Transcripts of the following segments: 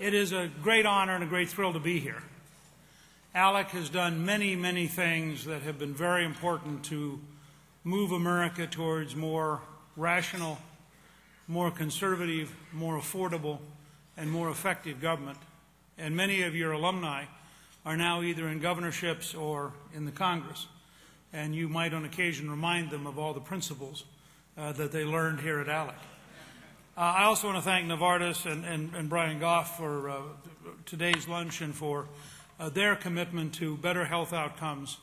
It is a great honor and a great thrill to be here. ALEC has done many, many things that have been very important to move America towards more rational, more conservative, more affordable, and more effective government. And many of your alumni are now either in governorships or in the Congress. And you might on occasion remind them of all the principles that they learned here at ALEC. I also want to thank Novartis and Brian Goff for today's lunch and for their commitment to better health outcomes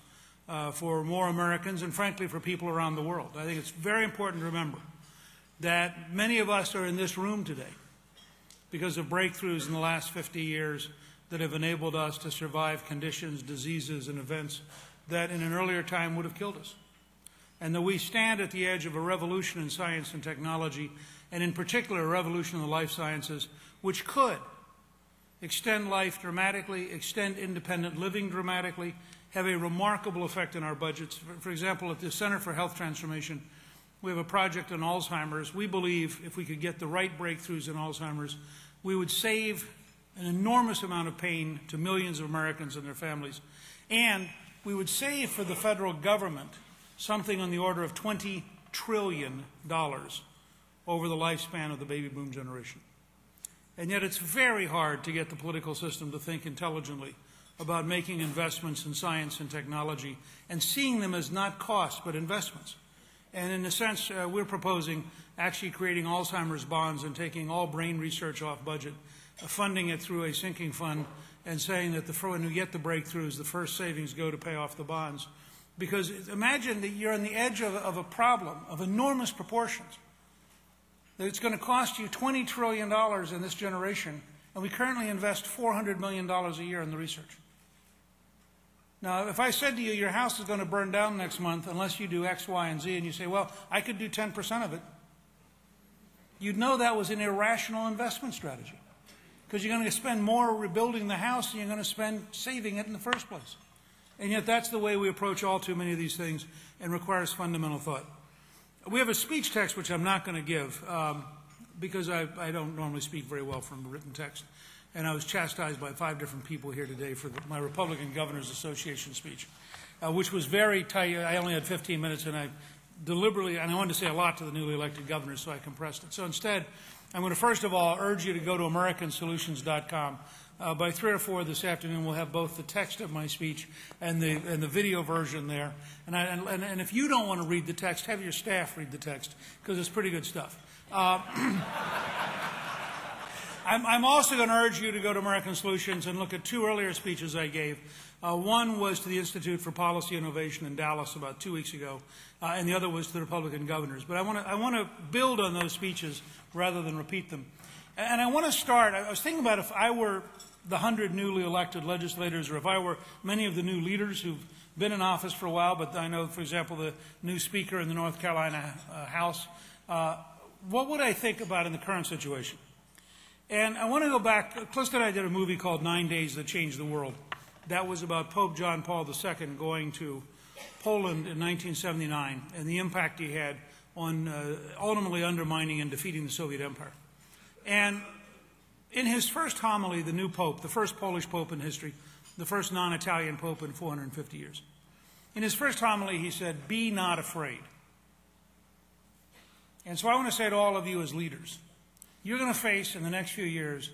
for more Americans and, frankly, for people around the world. I think it's very important to remember that many of us are in this room today because of breakthroughs in the last 50 years that have enabled us to survive conditions, diseases, and events that in an earlier time would have killed us. And that we stand at the edge of a revolution in science and technology, and in particular a revolution in the life sciences, which could extend life dramatically, extend independent living dramatically, have a remarkable effect on our budgets. For example, at the Center for Health Transformation, we have a project on Alzheimer's. We believe if we could get the right breakthroughs in Alzheimer's, we would save an enormous amount of pain to millions of Americans and their families. And we would save for the federal government something on the order of $20 trillion over the lifespan of the baby boom generation. And yet it's very hard to get the political system to think intelligently about making investments in science and technology and seeing them as not costs but investments. And in a sense, we're proposing actually creating Alzheimer's bonds and taking all brain research off budget, funding it through a sinking fund, and saying that when you get the breakthroughs, the first savings go to pay off the bonds. Because imagine that you're on the edge of a problem of enormous proportions, that it's going to cost you $20 trillion in this generation, and we currently invest $400 million a year in the research. Now, if I said to you, your house is going to burn down next month unless you do X, Y, and Z, and you say, well, I could do 10% of it, you'd know that was an irrational investment strategy. Because you're going to spend more rebuilding the house than you're going to spend saving it in the first place. And yet that's the way we approach all too many of these things and requires fundamental thought. We have a speech text which I'm not going to give because I don't normally speak very well from a written text. And I was chastised by 5 different people here today for my Republican Governors Association speech, which was very tight. I only had 15 minutes, and I deliberately, and I wanted to say a lot to the newly elected governors, so I compressed it. So instead, I'm going to first of all urge you to go to AmericanSolutions.com. By 3 or 4 this afternoon, we'll have both the text of my speech and the video version there. And if you don't want to read the text, have your staff read the text, because it's pretty good stuff. I'm also going to urge you to go to American Solutions and look at 2 earlier speeches I gave. One was to the Institute for Policy Innovation in Dallas about 2 weeks ago, and the other was to the Republican governors. But I want to build on those speeches rather than repeat them. And I want to start, I was thinking about if I were the 100 newly elected legislators, or if I were many of the new leaders who've been in office for a while, but I know, for example, the new Speaker in the North Carolina House, what would I think about in the current situation? And I want to go back. Clist and I did a movie called 9 Days That Changed the World. That was about Pope John Paul II going to Poland in 1979 and the impact he had on ultimately undermining and defeating the Soviet Empire. And in his first homily, the new pope, the first Polish pope in history, the first non-Italian pope in 450 years, in his first homily he said, "Be not afraid." And so I want to say to all of you as leaders, you're going to face in the next few years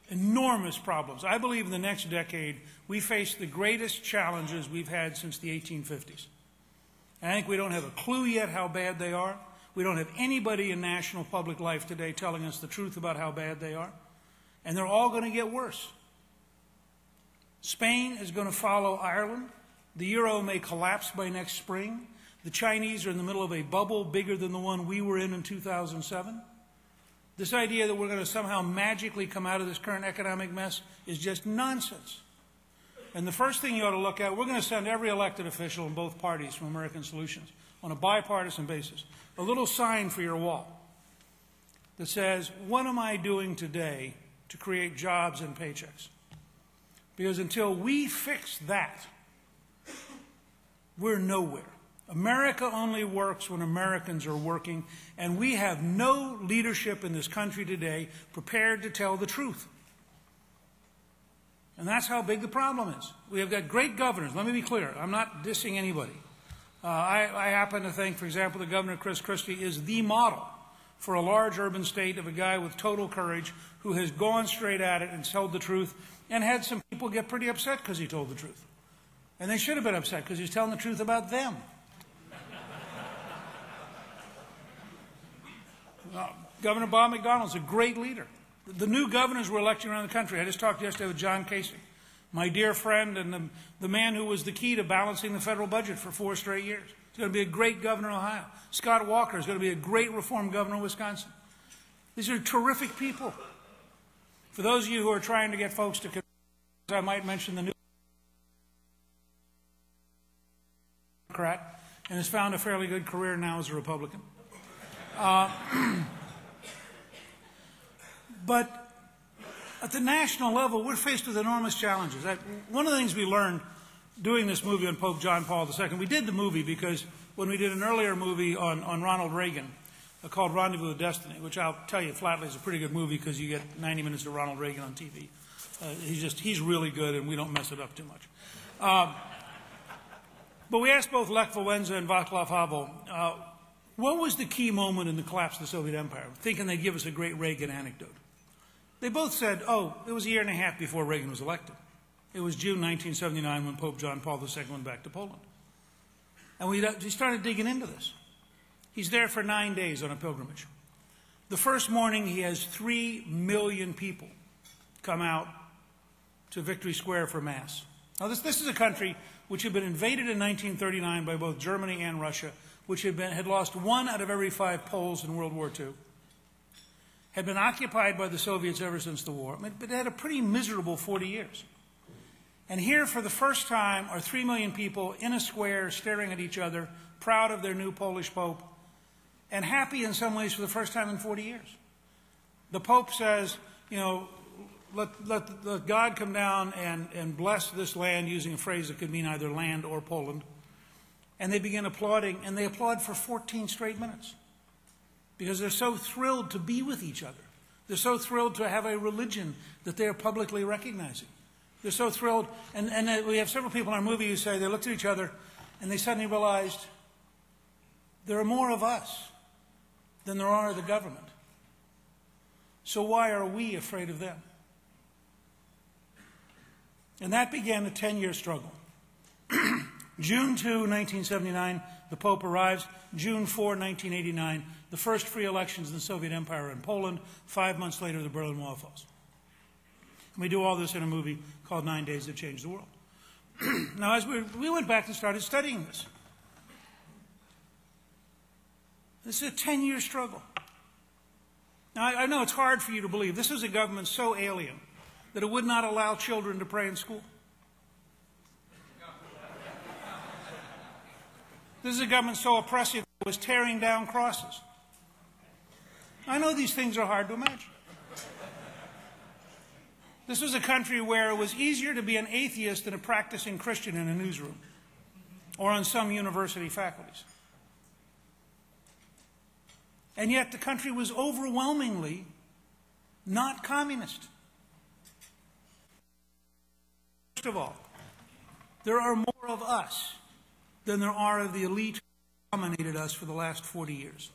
enormous problems. I believe in the next decade we face the greatest challenges we've had since the 1850s. And I think we don't have a clue yet how bad they are. We don't have anybody in national public life today telling us the truth about how bad they are. And they're all going to get worse. Spain is going to follow Ireland. The euro may collapse by next spring. The Chinese are in the middle of a bubble bigger than the one we were in 2007. This idea that we're going to somehow magically come out of this current economic mess is just nonsense. And the first thing you ought to look at, we're going to send every elected official in both parties from American Solutions on a bipartisan basis a little sign for your wall that says, what am I doing today to create jobs and paychecks? Because until we fix that, we're nowhere. America only works when Americans are working, and we have no leadership in this country today prepared to tell the truth. And that's how big the problem is. We have got great governors. Let me be clear. I'm not dissing anybody. I happen to think, for example, that Governor Chris Christie is the model for a large urban state of a guy with total courage who has gone straight at it and told the truth and had some people get pretty upset because he told the truth. And they should have been upset because he's telling the truth about them. Governor Bob McDonnell's a great leader. The new governors we're electing around the country. I just talked yesterday with John Kasich, my dear friend and the man who was the key to balancing the federal budget for 4 straight years. He's going to be a great governor of Ohio. Scott Walker is going to be a great reform governor of Wisconsin. These are terrific people. For those of you who are trying to get folks to consider, I might mention the new Democrat and has found a fairly good career now as a Republican. But at the national level, we're faced with enormous challenges. One of the things we learned doing this movie on Pope John Paul II, we did the movie because when we did an earlier movie on Ronald Reagan called Rendezvous with Destiny, which I'll tell you flatly is a pretty good movie because you get 90 minutes of Ronald Reagan on TV. He's really good and we don't mess it up too much. But we asked both Lech Wałęsa and Václav Havel, what was the key moment in the collapse of the Soviet Empire? Thinking they'd give us a great Reagan anecdote. They both said, oh, it was a year and a half before Reagan was elected. It was June 1979 when Pope John Paul II went back to Poland. And we started digging into this. He's there for 9 days on a pilgrimage. The first morning, he has 3 million people come out to Victory Square for Mass. Now, this is a country which had been invaded in 1939 by both Germany and Russia, which had lost 1 out of every 5 Poles in World War II, had been occupied by the Soviets ever since the war, but it had a pretty miserable 40 years. And here, for the first time, are 3 million people in a square staring at each other, proud of their new Polish Pope, and happy in some ways for the first time in 40 years. The Pope says, you know, let God come down and bless this land, using a phrase that could mean either land or Poland. And they begin applauding, and they applaud for 14 straight minutes because they're so thrilled to be with each other. They're so thrilled to have a religion that they're publicly recognizing. They're so thrilled. And we have several people in our movie who say they looked at each other and they suddenly realized there are more of us than there are of the government. So why are we afraid of them? And that began a 10-year struggle. June 2, 1979, the Pope arrives. June 4, 1989, the first free elections in the Soviet Empire in Poland. 5 months later, the Berlin Wall falls. And we do all this in a movie called 9 Days That Changed the World. Now, as we went back and started studying this. This is a 10-year struggle. Now, I know it's hard for you to believe. This is a government so alien that it would not allow children to pray in school. This is a government so oppressive that it was tearing down crosses. I know these things are hard to imagine. This was a country where it was easier to be an atheist than a practicing Christian in a newsroom or on some university faculties. And yet the country was overwhelmingly not communist. First of all, there are more of us than there are of the elite who dominated us for the last 40 years.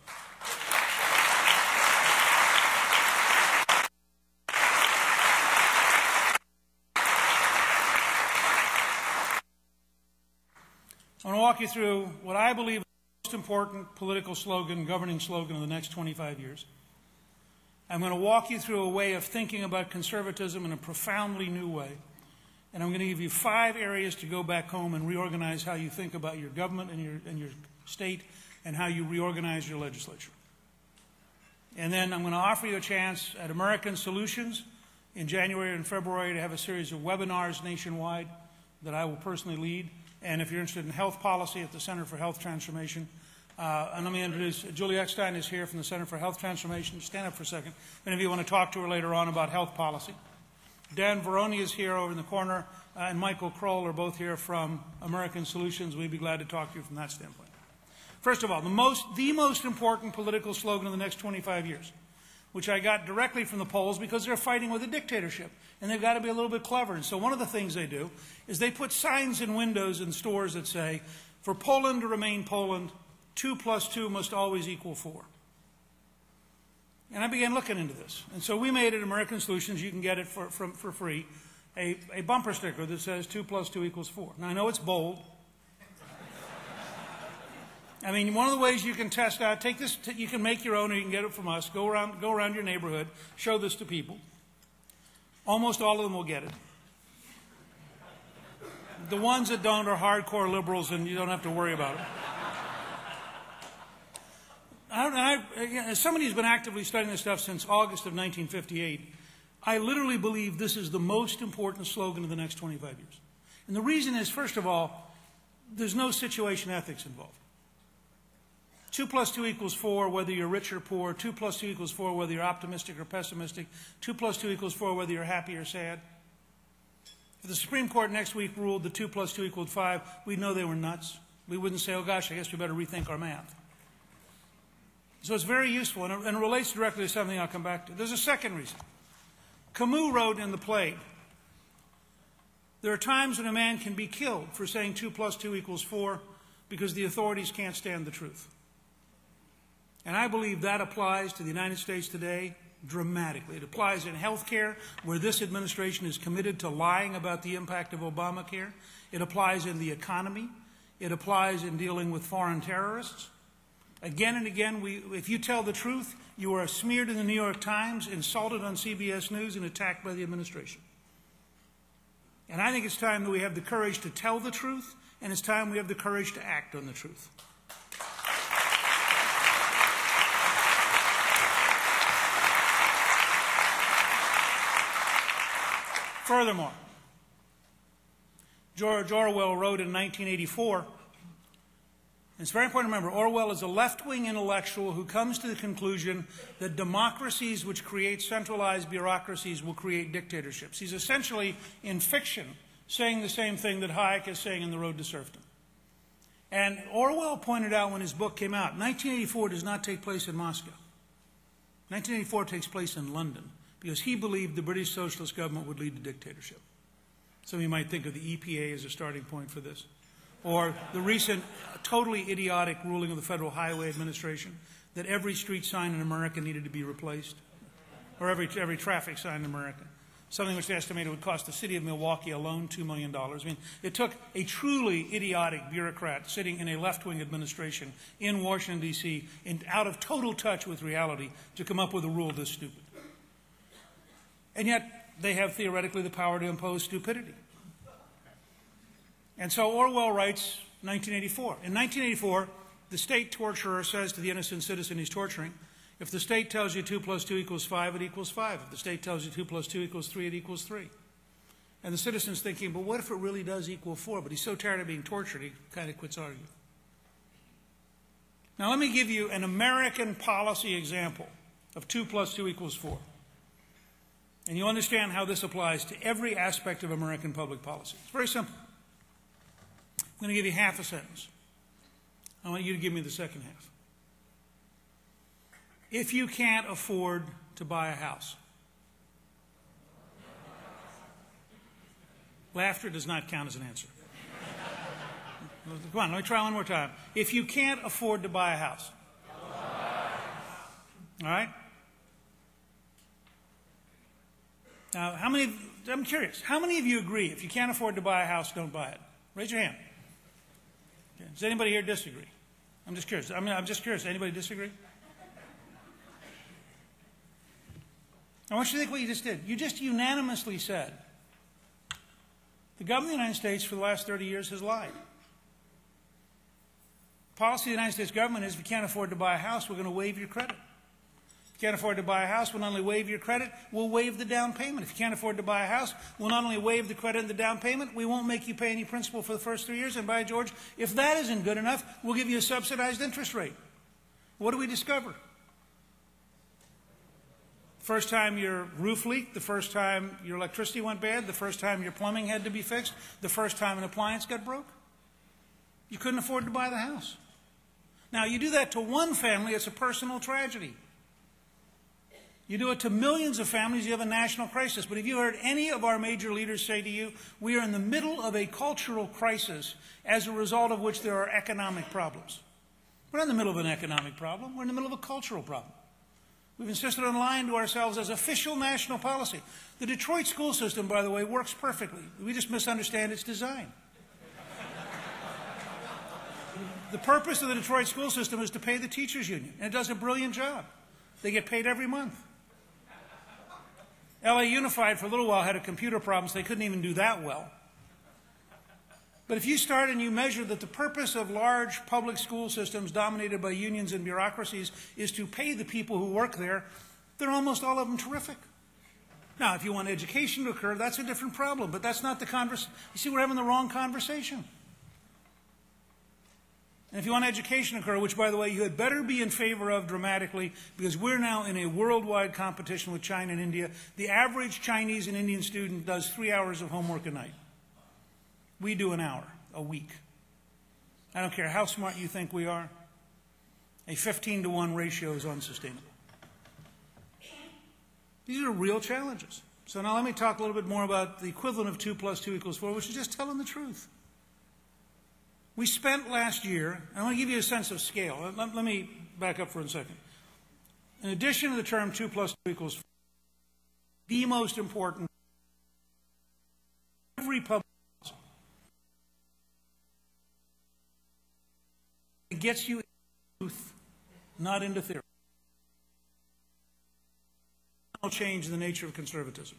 I want to walk you through what I believe is the most important political slogan, governing slogan of the next 25 years. I'm going to walk you through a way of thinking about conservatism in a profoundly new way. And I'm going to give you 5 areas to go back home and reorganize how you think about your government and your state and how you reorganize your legislature. And then I'm going to offer you a chance at American Solutions in January and February to have a series of webinars nationwide that I will personally lead. And if you're interested in health policy at the Center for Health Transformation, and let me introduce, Julie Eckstein is here from the Center for Health Transformation. Stand up for a second. If any of you want to talk to her later on about health policy. Dan Veroni is here over in the corner, and Michael Kroll are both here from American Solutions. We'd be glad to talk to you from that standpoint. First of all, the most important political slogan of the next 25 years. which I got directly from the Poles because they're fighting with a dictatorship. And they've got to be a little bit clever. And so one of the things they do is they put signs in windows in stores that say, for Poland to remain Poland, 2 plus 2 must always equal 4. And I began looking into this. And so we made at American Solutions, you can get it for free, a bumper sticker that says 2 plus 2 equals 4. Now, I know it's bold. I mean, one of the ways you can test out, take this, you can make your own or you can get it from us. Go around your neighborhood, show this to people. Almost all of them will get it. The ones that don't are hardcore liberals and you don't have to worry about it. As somebody who's been actively studying this stuff since August of 1958, I literally believe this is the most important slogan of the next 25 years. And the reason is, first of all, there's no situation ethics involved. 2 plus 2 equals 4 whether you're rich or poor. 2 plus 2 equals 4 whether you're optimistic or pessimistic. 2 plus 2 equals 4 whether you're happy or sad. If the Supreme Court next week ruled that 2 plus 2 equaled 5, we'd know they were nuts. We wouldn't say, oh gosh, I guess we better rethink our math. So it's very useful, and it relates directly to something I'll come back to. There's a second reason. Camus wrote in The Plague, there are times when a man can be killed for saying 2 plus 2 equals 4 because the authorities can't stand the truth. And I believe that applies to the United States today dramatically. It applies in health care, where this administration is committed to lying about the impact of Obamacare. It applies in the economy. It applies in dealing with foreign terrorists. Again and again, if you tell the truth, you are smeared in the New York Times, insulted on CBS News, and attacked by the administration. And I think it's time that we have the courage to tell the truth, and it's time we have the courage to act on the truth. Furthermore, George Orwell wrote in 1984, and it's very important to remember, Orwell is a left-wing intellectual who comes to the conclusion that democracies which create centralized bureaucracies will create dictatorships. He's essentially, in fiction, saying the same thing that Hayek is saying in The Road to Serfdom. And Orwell pointed out when his book came out, 1984 does not take place in Moscow. 1984 takes place in London, because he believed the British socialist government would lead to dictatorship. Some of you might think of the EPA as a starting point for this. Or the recent totally idiotic ruling of the Federal Highway Administration that every street sign in America needed to be replaced, or every traffic sign in America. Something which they estimated would cost the city of Milwaukee alone $2 million. I mean, it took a truly idiotic bureaucrat sitting in a left-wing administration in Washington, D.C., out of total touch with reality to come up with a rule this stupid. And yet, they have theoretically the power to impose stupidity. And so Orwell writes 1984. In 1984, the state torturer says to the innocent citizen he's torturing, if the state tells you 2 plus 2 equals 5, it equals 5. If the state tells you 2 plus 2 equals 3, it equals 3. And the citizen's thinking, but what if it really does equal 4? But he's so tired of being tortured, he kind of quits arguing. Now let me give you an American policy example of 2 plus 2 equals 4. And you'll understand how this applies to every aspect of American public policy. It's very simple. I'm going to give you half a sentence. I want you to give me the second half. If you can't afford to buy a house. Laughter does not count as an answer. Come on, let me try one more time. If you can't afford to buy a house. All right? Now, I'm curious, how many of you agree if you can't afford to buy a house, don't buy it? Raise your hand. Okay. Does anybody here disagree? I'm just curious. I'm just curious. Anybody disagree? I want you to think what you just did. You just unanimously said the government of the United States for the last 30 years has lied. The policy of the United States government is if you can't afford to buy a house, we're going to waive your credit. If you can't afford to buy a house, we'll not only waive your credit, we'll waive the down payment. If you can't afford to buy a house, we'll not only waive the credit and the down payment, we won't make you pay any principal for the first 3 years. And by George, if that isn't good enough, we'll give you a subsidized interest rate. What do we discover? First time your roof leaked, the first time your electricity went bad, the first time your plumbing had to be fixed, the first time an appliance got broke. You couldn't afford to buy the house. Now, you do that to one family, it's a personal tragedy. You do it to millions of families, you have a national crisis. But have you heard any of our major leaders say to you, we are in the middle of a cultural crisis as a result of which there are economic problems? We're not in the middle of an economic problem. We're in the middle of a cultural problem. We've insisted on lying to ourselves as official national policy. The Detroit school system, by the way, works perfectly. We just misunderstand its design. The purpose of the Detroit school system is to pay the teachers union, and it does a brilliant job. They get paid every month. LA Unified for a little while had a computer problem, so they couldn't even do that well. But if you start and you measure that the purpose of large public school systems dominated by unions and bureaucracies is to pay the people who work there, they're almost all of them terrific. Now, if you want education to occur, that's a different problem, but that's not the conversation. You see, we're having the wrong conversation. And if you want education to occur, which, by the way, you had better be in favor of dramatically, because we're now in a worldwide competition with China and India. The average Chinese and Indian student does 3 hours of homework a night. We do an hour a week. I don't care how smart you think we are. A 15-to-1 ratio is unsustainable. These are real challenges. So now let me talk a little bit more about the equivalent of 2 + 2 = 4, which is just telling the truth. We spent last year, and I want to give you a sense of scale. Let me back up for a second. In addition to the term 2 + 2 = 4, the most important, every public policy, it gets you into truth, not into theory. I'll change the nature of conservatism.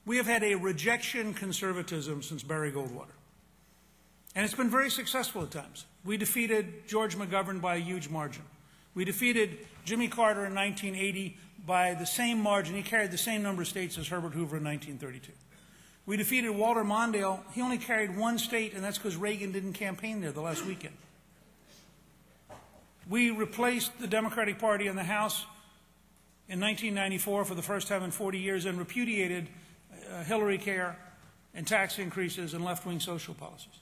We have had a rejection conservatism since Barry Goldwater. And it's been very successful at times. We defeated George McGovern by a huge margin. We defeated Jimmy Carter in 1980 by the same margin. He carried the same number of states as Herbert Hoover in 1932. We defeated Walter Mondale. He only carried 1 state, and that's because Reagan didn't campaign there the last weekend. We replaced the Democratic Party in the House in 1994 for the first time in 40 years and repudiated Hillary care and tax increases and left-wing social policies.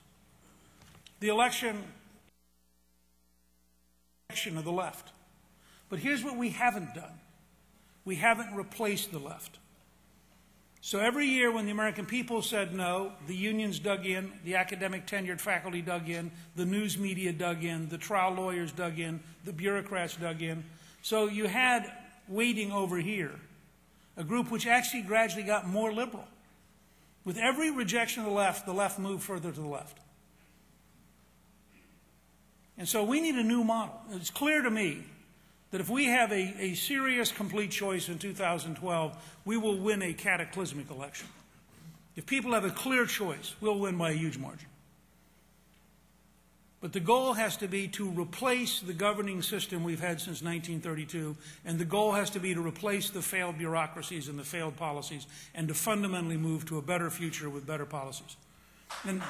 The election of the left. But here's what we haven't done. We haven't replaced the left. So every year when the American people said no, the unions dug in, the academic tenured faculty dug in, the news media dug in, the trial lawyers dug in, the bureaucrats dug in. So you had waiting over here a group which actually gradually got more liberal. With every rejection of the left moved further to the left. And so we need a new model. It's clear to me that if we have a serious, complete choice in 2012, we will win a cataclysmic election. If people have a clear choice, we'll win by a huge margin. But the goal has to be to replace the governing system we've had since 1932, and the goal has to be to replace the failed bureaucracies and the failed policies, and to fundamentally move to a better future with better policies. And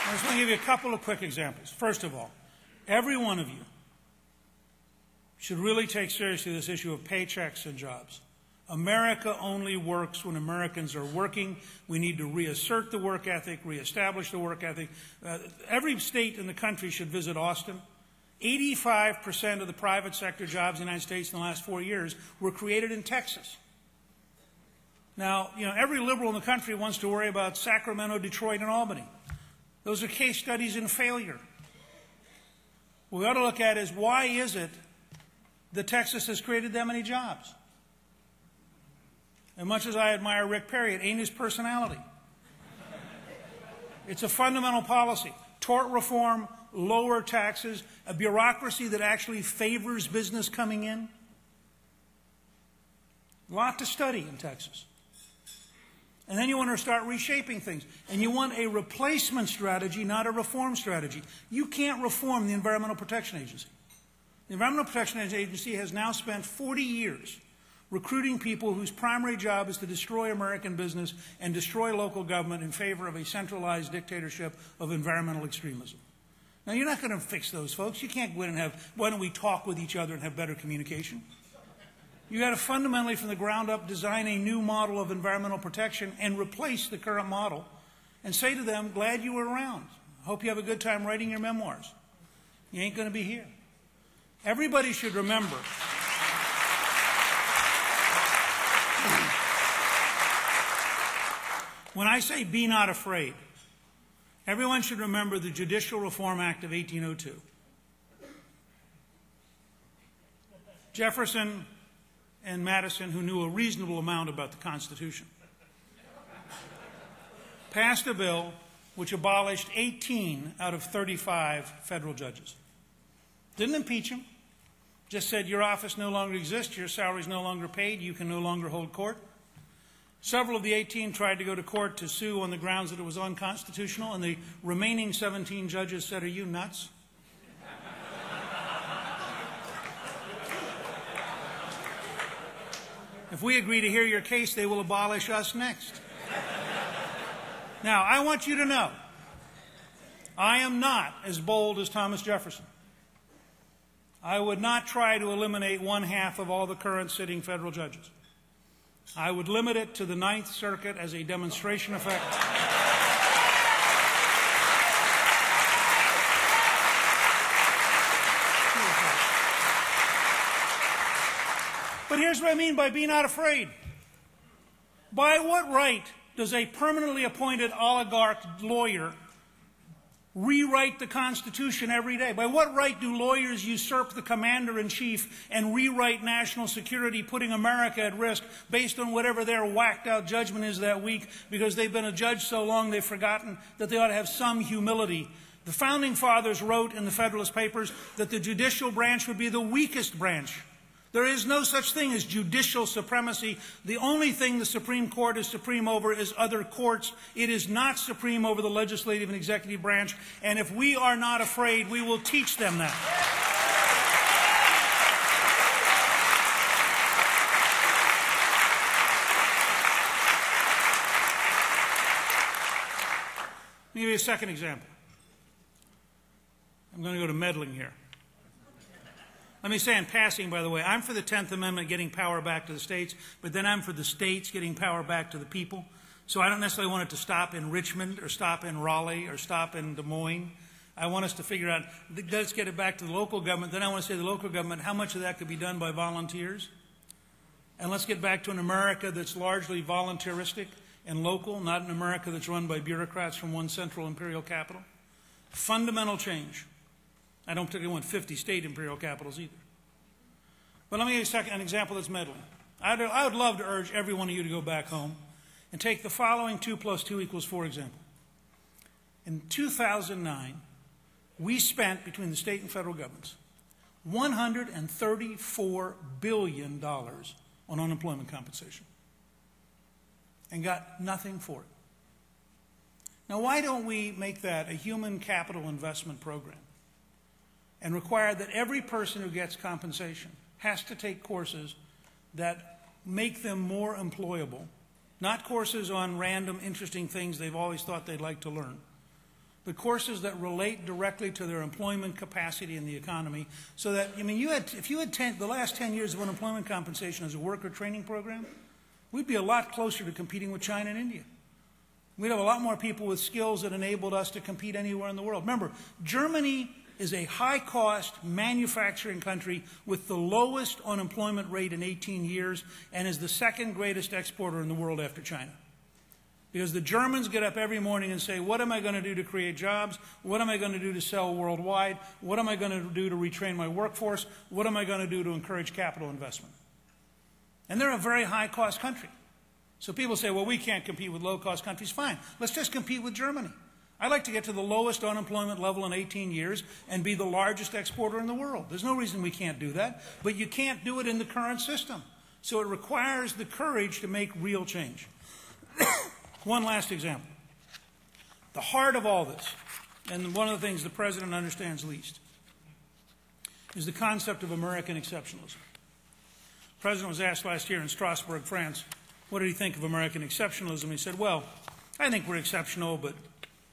I just want to give you a couple of quick examples. First of all, every one of you should really take seriously this issue of paychecks and jobs. America only works when Americans are working. We need to reassert the work ethic, reestablish the work ethic. Every state in the country should visit Austin. 85% of the private sector jobs in the United States in the last 4 years were created in Texas. Now, every liberal in the country wants to worry about Sacramento, Detroit, and Albany. Those are case studies in failure. What we ought to look at is, why is it that Texas has created that many jobs? And much as I admire Rick Perry, it ain't his personality. It's a fundamental policy. Tort reform, lower taxes, a bureaucracy that actually favors business coming in. A lot to study in Texas. And then you want to start reshaping things. And you want a replacement strategy, not a reform strategy. You can't reform the Environmental Protection Agency. The Environmental Protection Agency has now spent 40 years recruiting people whose primary job is to destroy American business and destroy local government in favor of a centralized dictatorship of environmental extremism. Now, you're not going to fix those folks. You can't go in and have, why don't we talk with each other and have better communication? You've got to fundamentally, from the ground up, design a new model of environmental protection and replace the current model and say to them, glad you were around. Hope you have a good time writing your memoirs. You ain't going to be here. Everybody should remember when I say be not afraid, everyone should remember the Judicial Reform Act of 1802. Jefferson and Madison, who knew a reasonable amount about the Constitution, passed a bill which abolished 18 out of 35 federal judges. Didn't impeach them, just said your office no longer exists, your salary is no longer paid, you can no longer hold court. Several of the 18 tried to go to court to sue on the grounds that it was unconstitutional, and the remaining 17 judges said, "Are you nuts?" If we agree to hear your case, they will abolish us next. Now, I want you to know, I am not as bold as Thomas Jefferson. I would not try to eliminate 1/2 of all the current sitting federal judges. I would limit it to the Ninth Circuit as a demonstration effect. But here's what I mean by be not afraid. By what right does a permanently appointed oligarch lawyer rewrite the Constitution every day? By what right do lawyers usurp the commander-in-chief and rewrite national security, putting America at risk based on whatever their whacked-out judgment is that week because they've been a judge so long they've forgotten that they ought to have some humility? The Founding Fathers wrote in the Federalist Papers that the judicial branch would be the weakest branch. There is no such thing as judicial supremacy. The only thing the Supreme Court is supreme over is other courts. It is not supreme over the legislative and executive branch. And if we are not afraid, we will teach them that. Let me give you a second example. I'm going to go to meddling here. Let me say in passing, by the way, I'm for the 10th Amendment getting power back to the states, but then I'm for the states getting power back to the people. So I don't necessarily want it to stop in Richmond or stop in Raleigh or stop in Des Moines. I want us to figure out, let's get it back to the local government. Then I want to say to the local government, how much of that could be done by volunteers? And let's get back to an America that's largely volunteeristic and local, not an America that's run by bureaucrats from one central imperial capital. Fundamental change. I don't particularly want 50 state imperial capitals either. But let me give you an example that's meddling. I would love to urge every one of you to go back home and take the following 2 + 2 = 4 example. In 2009, we spent, between the state and federal governments, $134 billion on unemployment compensation and got nothing for it. Now, why don't we make that a human capital investment program and require that every person who gets compensation has to take courses that make them more employable, not courses on random interesting things they've always thought they'd like to learn, but courses that relate directly to their employment capacity in the economy, so that, I mean, if you had the last 10 years of unemployment compensation as a worker training program, we'd be a lot closer to competing with China and India. We'd have a lot more people with skills that enabled us to compete anywhere in the world. Remember, Germany is a high-cost manufacturing country with the lowest unemployment rate in 18 years and is the second greatest exporter in the world after China. Because the Germans get up every morning and say, what am I going to do to create jobs? What am I going to do to sell worldwide? What am I going to do to retrain my workforce? What am I going to do to encourage capital investment? And they're a very high-cost country. So people say, well, we can't compete with low-cost countries. Fine. Let's just compete with Germany. I'd like to get to the lowest unemployment level in 18 years and be the largest exporter in the world. There's no reason we can't do that, but you can't do it in the current system. So it requires the courage to make real change. One last example. The heart of all this, and one of the things the President understands least, is the concept of American exceptionalism. The President was asked last year in Strasbourg, France, what did he think of American exceptionalism? He said, well, I think we're exceptional, but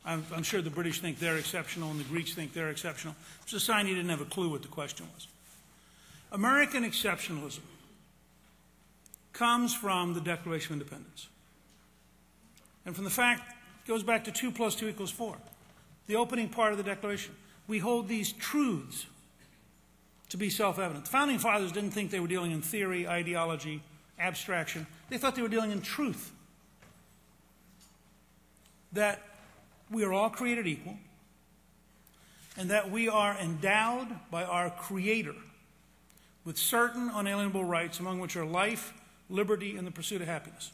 I'm sure the British think they're exceptional and the Greeks think they're exceptional. It's a sign he didn't have a clue what the question was. American exceptionalism comes from the Declaration of Independence. And from the fact, it goes back to 2 + 2 = 4. The opening part of the Declaration. we hold these truths to be self-evident. The Founding Fathers didn't think they were dealing in theory, ideology, abstraction. They thought they were dealing in truth. That we are all created equal, and that we are endowed by our Creator with certain unalienable rights, among which are life, liberty, and the pursuit of happiness.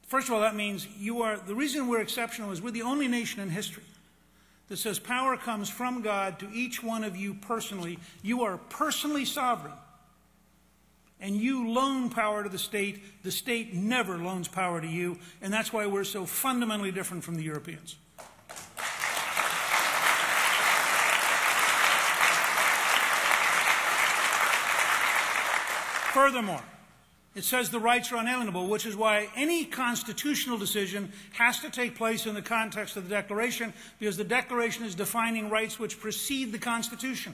First of all, that means the reason we're exceptional is we're the only nation in history that says power comes from God to each one of you personally. You are personally sovereign. And you loan power to the state. The state never loans power to you. And that's why we're so fundamentally different from the Europeans. Furthermore, it says the rights are unalienable, which is why any constitutional decision has to take place in the context of the Declaration, because the Declaration is defining rights which precede the Constitution.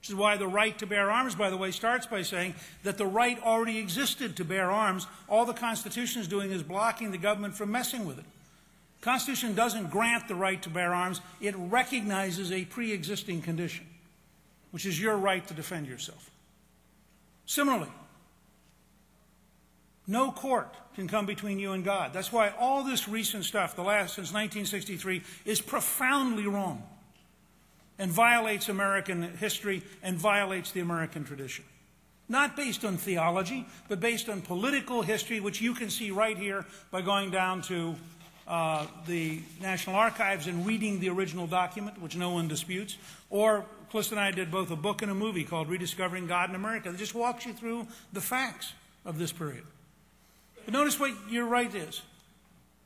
Which is why the right to bear arms, by the way, starts by saying that the right already existed to bear arms. All the Constitution is doing is blocking the government from messing with it. The Constitution doesn't grant the right to bear arms. It recognizes a pre-existing condition, which is your right to defend yourself. Similarly, no court can come between you and God. That's why all this recent stuff, the last since 1963, is profoundly wrong and violates American history and violates the American tradition. Not based on theology, but based on political history, which you can see right here by going down to the National Archives and reading the original document, which no one disputes. Or Calista and I did both a book and a movie called Rediscovering God in America that just walks you through the facts of this period. But notice what your right is.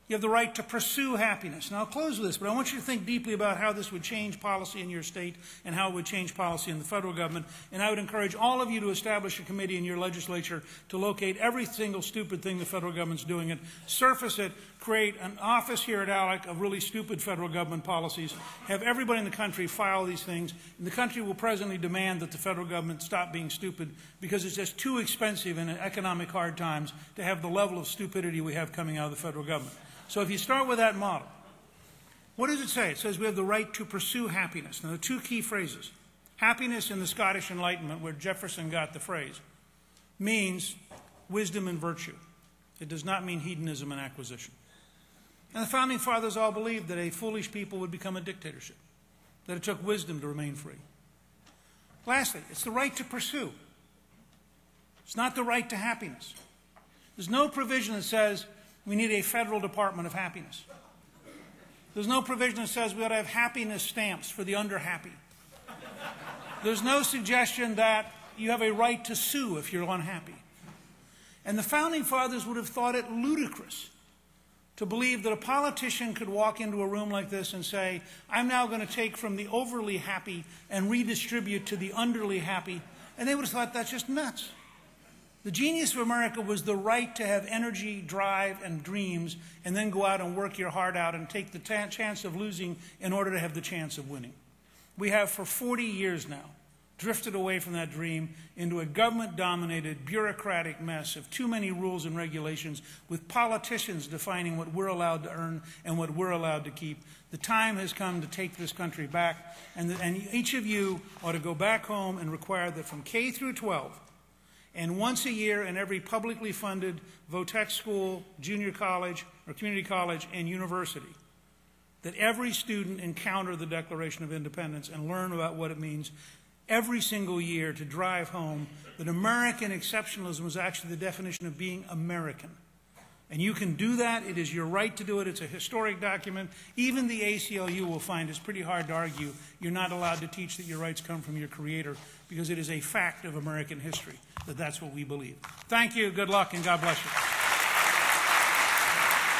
You have the right to pursue happiness. And I'll close with this, but I want you to think deeply about how this would change policy in your state and how it would change policy in the federal government. And I would encourage all of you to establish a committee in your legislature to locate every single stupid thing the federal government's doing and surface it, create an office here at ALEC of really stupid federal government policies, have everybody in the country file these things, and the country will presently demand that the federal government stop being stupid because it's just too expensive in economic hard times to have the level of stupidity we have coming out of the federal government. So if you start with that model, what does it say? It says we have the right to pursue happiness. Now, there are two key phrases. Happiness in the Scottish Enlightenment, where Jefferson got the phrase, means wisdom and virtue. It does not mean hedonism and acquisition. And the Founding Fathers all believed that a foolish people would become a dictatorship, that it took wisdom to remain free. Lastly, it's the right to pursue. It's not the right to happiness. There's no provision that says we need a federal Department of Happiness. There's no provision that says we ought to have happiness stamps for the underhappy. There's no suggestion that you have a right to sue if you're unhappy. And the Founding Fathers would have thought it ludicrous to believe that a politician could walk into a room like this and say, I'm now going to take from the overly happy and redistribute to the underly happy. And they would have thought that's just nuts. The genius of America was the right to have energy, drive, and dreams, and then go out and work your heart out and take the chance of losing in order to have the chance of winning. We have for 40 years now drifted away from that dream into a government-dominated, bureaucratic mess of too many rules and regulations, with politicians defining what we're allowed to earn and what we're allowed to keep. The time has come to take this country back, and each of you ought to go back home and require that from K through 12, and once a year in every publicly funded Votech school, junior college, or community college, and university, that every student encounter the Declaration of Independence and learn about what it means every single year to drive home that American exceptionalism is actually the definition of being American. And you can do that. It is your right to do it. It's a historic document. Even the ACLU will find it's pretty hard to argue you're not allowed to teach that your rights come from your Creator, because it is a fact of American history that that's what we believe. Thank you. Good luck, and God bless you.